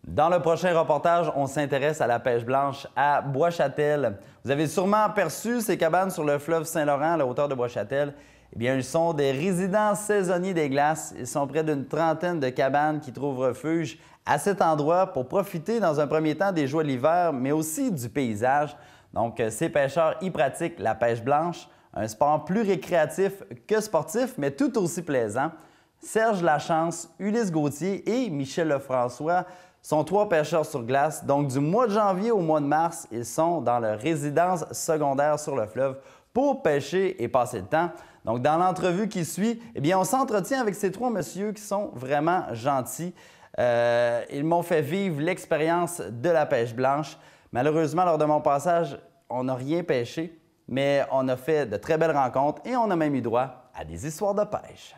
Dans le prochain reportage, on s'intéresse à la pêche blanche à Bois-Châtel. Vous avez sûrement aperçu ces cabanes sur le fleuve Saint-Laurent à la hauteur de Bois-Châtel. Eh bien, ils sont des résidents saisonniers des glaces. Ils sont près d'une trentaine de cabanes qui trouvent refuge à cet endroit pour profiter dans un premier temps des joies de l'hiver, mais aussi du paysage. Donc, ces pêcheurs y pratiquent la pêche blanche, un sport plus récréatif que sportif, mais tout aussi plaisant. Serge Lachance, Ulysse Gauthier et Michel Lefrançois sont trois pêcheurs sur glace. Donc, du mois de janvier au mois de mars, ils sont dans leur résidence secondaire sur le fleuve pour pêcher et passer le temps. Donc, dans l'entrevue qui suit, eh bien, on s'entretient avec ces trois messieurs qui sont vraiment gentils. Ils m'ont fait vivre l'expérience de la pêche blanche. Malheureusement, lors de mon passage, on n'a rien pêché, mais on a fait de très belles rencontres et on a même eu droit à des histoires de pêche.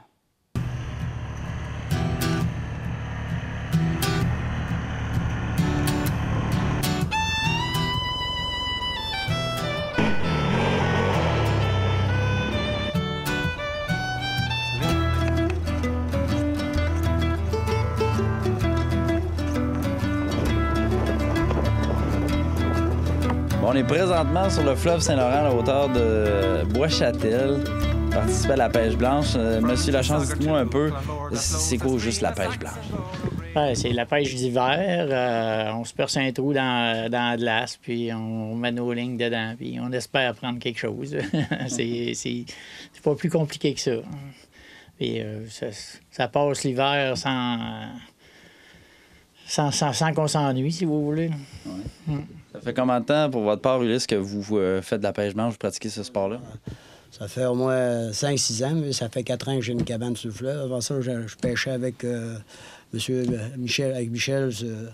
On est présentement sur le fleuve Saint-Laurent à la hauteur de Bois-Châtel. Participer à la pêche blanche. Monsieur Lachance, dites-moi un peu, c'est quoi juste la pêche blanche? Ouais, c'est la pêche d'hiver. On se perce un trou dans la glace, puis on met nos lignes dedans, puis on espère prendre quelque chose. c'est pas plus compliqué que ça. Et, ça passe l'hiver sans qu'on s'ennuie, si vous voulez. Ouais. Ça fait combien de temps, pour votre part, Ulysse, que vous faites de la pêche blanche, vous pratiquez ce sport-là? Ça fait au moins 5-6 ans, mais ça fait 4 ans que j'ai une cabane sur le fleuve. Avant ça, je pêchais avec Michel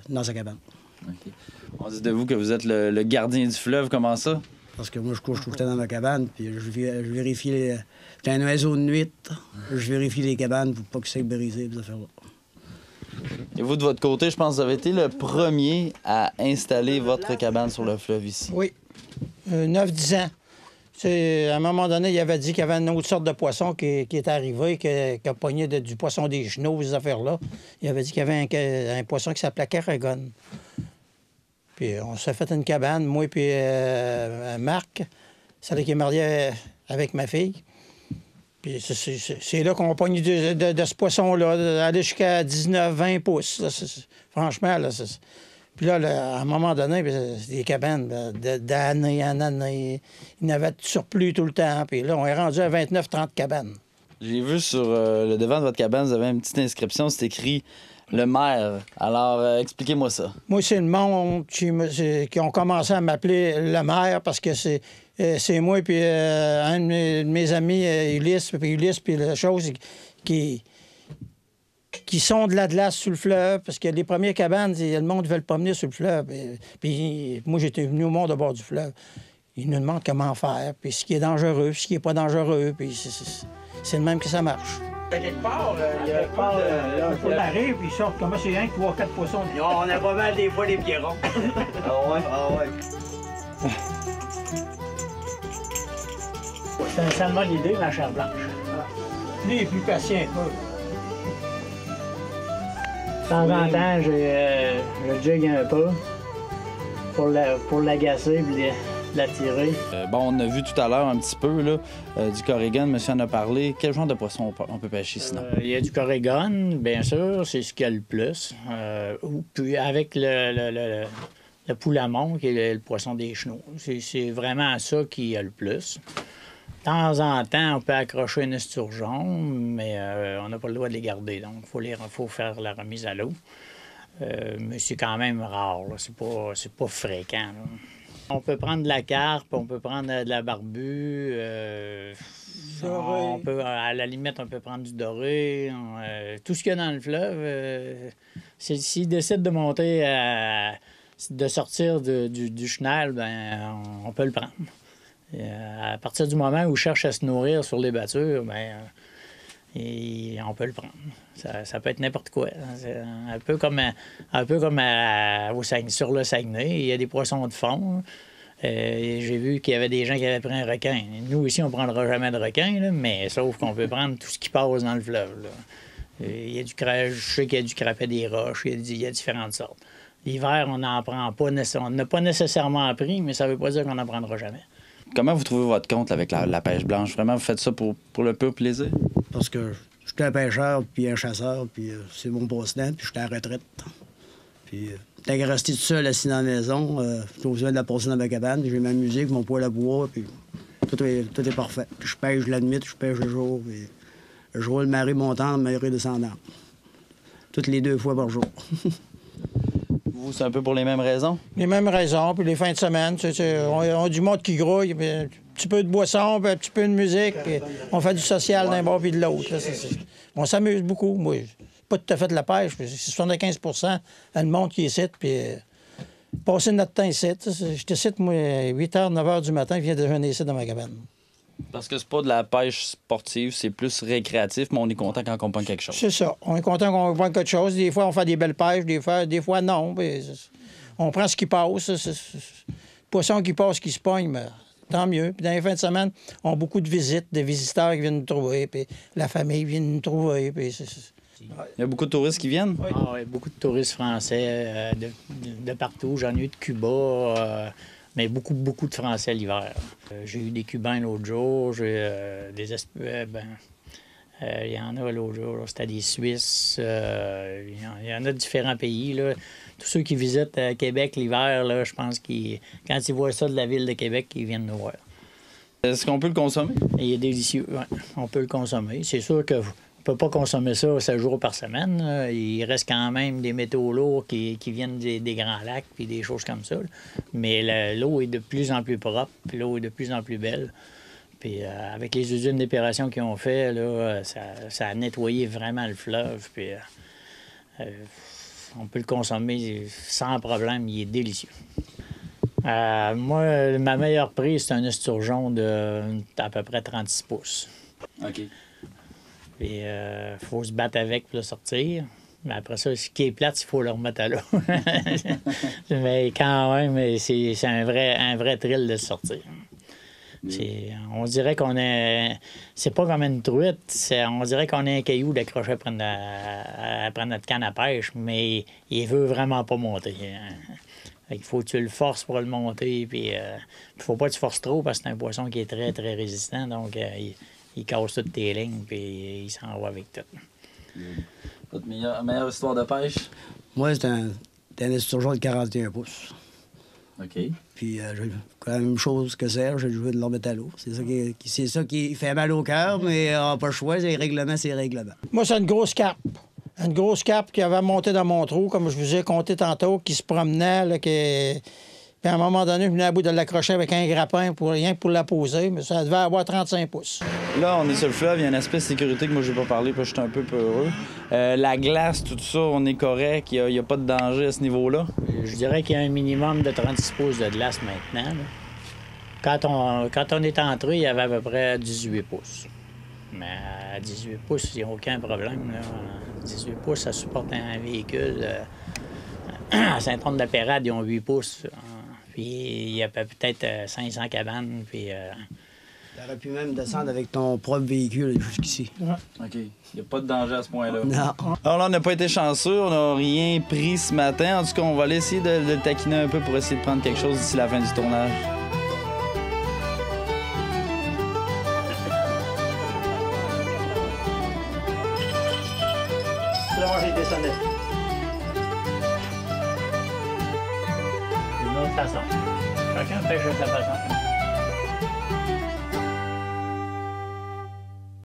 dans sa cabane. Okay. On dit de vous que vous êtes le gardien du fleuve, comment ça? Parce que moi, je couche tout le temps dans ma cabane, puis je vérifie J'ai un oiseau de nuit, je vérifie les cabanes pour pas que ça brise, ces affaires-là. Et vous, de votre côté, je pense que vous avez été le premier à installer votre cabane sur le fleuve ici. Oui, 9-10 ans. À un moment donné, il avait dit qu'il y avait une autre sorte de poisson qui est arrivé, qui a pogné du poisson des chenaux, ces affaires-là. Il avait dit qu'il y avait un poisson qui s'appelait caragone. Puis on s'est fait une cabane, moi et Marc, celle qui est mariée avec ma fille. Puis c'est là qu'on pogne de ce poisson-là, aller jusqu'à 19-20 pouces. Là, franchement, là, puis là, à un moment donné, c'est des cabanes d'année en année. Il y en avait de surplus tout le temps. Puis là, on est rendu à 29-30 cabanes. J'ai vu sur le devant de votre cabane, vous avez une petite inscription, c'est écrit « Le maire ». Alors, expliquez-moi ça. Moi, c'est le monde qui ont commencé à m'appeler le maire parce que c'est moi puis un de mes amis, Ulysse, puis la chose qui sont de la glace sur le fleuve, parce que les premières cabanes, le monde ne veut pas venir sur le fleuve. Puis moi, j'étais venu au monde au bord du fleuve. Ils nous demandent comment faire, puis ce qui est dangereux, puis ce qui n'est pas dangereux, puis c'est de même que ça marche. Quelque part, il y a Il faut l'arrêter, puis ils sortent comme c'est 1, 3, 4 poissons. On a pas mal des fois les pierrons. Ah ouais? Ah ouais. C'est une bonne idée, la chair blanche. Lui, il est plus patient un peu. De temps en temps, je jig un peu pour l'agacer et l'attirer. Bon, on a vu tout à l'heure un petit peu là, du corrigone, monsieur en a parlé. Quel genre de poisson on peut pêcher sinon? Il y a du corrigone, bien sûr, c'est ce qu'il y a le plus. Puis avec le poulamon, qui est le poisson des chenaux. C'est vraiment ça qui y a le plus. De temps en temps, on peut accrocher une esturgeon, mais on n'a pas le droit de les garder. Donc, il faut faire la remise à l'eau. Mais c'est quand même rare. C'est pas fréquent. Là. On peut prendre de la carpe, on peut prendre de la barbue. À la limite, on peut prendre du doré. Tout ce qu'il y a dans le fleuve, s'ils décident de monter, de sortir du chenal, ben, on peut le prendre. À partir du moment où ils cherchent à se nourrir sur les battures, bien, on peut le prendre. Ça peut être n'importe quoi. C'est un peu comme sur le Saguenay, il y a des poissons de fond. J'ai vu qu'il y avait des gens qui avaient pris un requin. Nous, ici, on ne prendra jamais de requin, là, mais sauf qu'on peut prendre tout ce qui passe dans le fleuve. Là. Il y a je sais qu'il y a du crapet des roches, il y a différentes sortes. L'hiver, on n'en prend pas, on n'a pas nécessairement appris, mais ça ne veut pas dire qu'on n'en prendra jamais. Comment vous trouvez votre compte avec la pêche blanche? Vraiment, vous faites ça pour le pur plaisir? Parce que je suis un pêcheur, puis un chasseur, puis c'est mon passe-temps, puis je suis à la retraite. Puis tant qu'à rester tout seul assis dans la maison, j'ai besoin de la passer dans ma cabane, puis j'ai ma musique, mon poêle à bois, puis tout est parfait. Puis je pêche la nuit, je pêche le jour, puis je roule marée montante, marée descendante. Toutes les 2 fois par jour. Vous, c'est un peu pour les mêmes raisons? Les mêmes raisons, puis les fins de semaine, on a du monde qui grouille, puis un petit peu de boisson, puis un petit peu de musique, puis on fait du social d'un bord puis de l'autre. On s'amuse beaucoup. Moi, pas tout à fait de la pêche, c'est 75 le monde qui est ici, puis passer notre temps ici. J'étais ici, moi, 8h, 9h du matin, je viens déjeuner ici dans ma cabane. Parce que c'est pas de la pêche sportive, c'est plus récréatif, mais on est content quand on pogne quelque chose. C'est ça. On est content qu'on pogne quelque chose. Des fois, on fait des belles pêches, des fois non. On prend ce qui passe. Poisson qui passe, qui se pogne, mais tant mieux. Puis dans les fins de semaine, on a beaucoup de visites, des visiteurs qui viennent nous trouver, puis la famille vient nous trouver. Puis Il y a beaucoup de touristes qui viennent? Oui. Ah, oui, beaucoup de touristes français de partout. J'en ai eu de Cuba. Mais beaucoup de Français l'hiver. J'ai eu des Cubains l'autre jour, j'ai il y en a l'autre jour, c'était des Suisses, il y en a de différents pays. Là. Tous ceux qui visitent Québec l'hiver, là, je pense qu'ils, quand ils voient ça de la ville de Québec, ils viennent nous voir. Est-ce qu'on peut le consommer? Il est délicieux, oui. On peut le consommer. C'est sûr que on ne peut pas consommer ça 7 jours par semaine. Là. Il reste quand même des métaux lourds qui viennent des grands lacs puis des choses comme ça. Là. Mais l'eau est de plus en plus propre, puis l'eau est de plus en plus belle. Puis avec les usines d'épuration qu'ils ont fait, là, ça a nettoyé vraiment le fleuve. Puis on peut le consommer sans problème. Il est délicieux. Moi, ma meilleure prise, c'est un esturgeon d'à peu près 36 pouces. OK. Puis, faut se battre avec pour le sortir. Mais après ça, ce qui est plate, il faut le remettre à l'eau. Mais quand même, c'est un vrai thrill de le sortir. On dirait qu'on est... C'est pas comme une truite. On dirait qu'on a un caillou d'accrocher après notre canne à pêche, mais il veut vraiment pas monter. Il faut que tu le forces pour le monter. Puis, il faut pas que tu forces trop parce que c'est un poisson qui est très, très résistant. Donc, il casse toutes tes lignes, puis il s'en va avec tout. Votre meilleure histoire de pêche? Moi, c'est un esturgeon de 41 pouces. OK. Puis, la même chose que Serge, j'ai joué de l'or métallo. C'est ça qui fait mal au cœur, mais on n'a pas le choix. Les règlements, c'est les règlements. moi, c'est une grosse carpe. Une grosse carpe qui avait monté dans mon trou, comme je vous ai compté tantôt, qui se promenait, là, Puis à un moment donné, je venais à bout de l'accrocher avec un grappin rien que pour la poser, mais ça devait avoir 35 pouces. Là, on est sur le fleuve, il y a un aspect de sécurité que moi, je n'ai pas parlé, parce que je suis un peu peureux. La glace, tout ça, on est correct, il n'y a pas de danger à ce niveau-là? Je dirais qu'il y a un minimum de 36 pouces de glace maintenant. Là. Quand on est entré, il y avait à peu près 18 pouces. Mais à 18 pouces, il n'y a aucun problème. Là. 18 pouces, ça supporte un véhicule. À Saint-Anne-de-la-Pérade, ils ont 8 pouces. Puis il y a peut-être 500 cabanes. Puis, Tu aurais pu même descendre avec ton propre véhicule jusqu'ici. OK. Il n'y a pas de danger à ce point-là. Non. Alors là, on n'a pas été chanceux, on n'a rien pris ce matin. En tout cas, on va aller essayer de le taquiner un peu pour essayer de prendre quelque chose d'ici la fin du tournage. Là, moi, j'ai descendu. D'une autre façon. Chacun pêche de sa façon.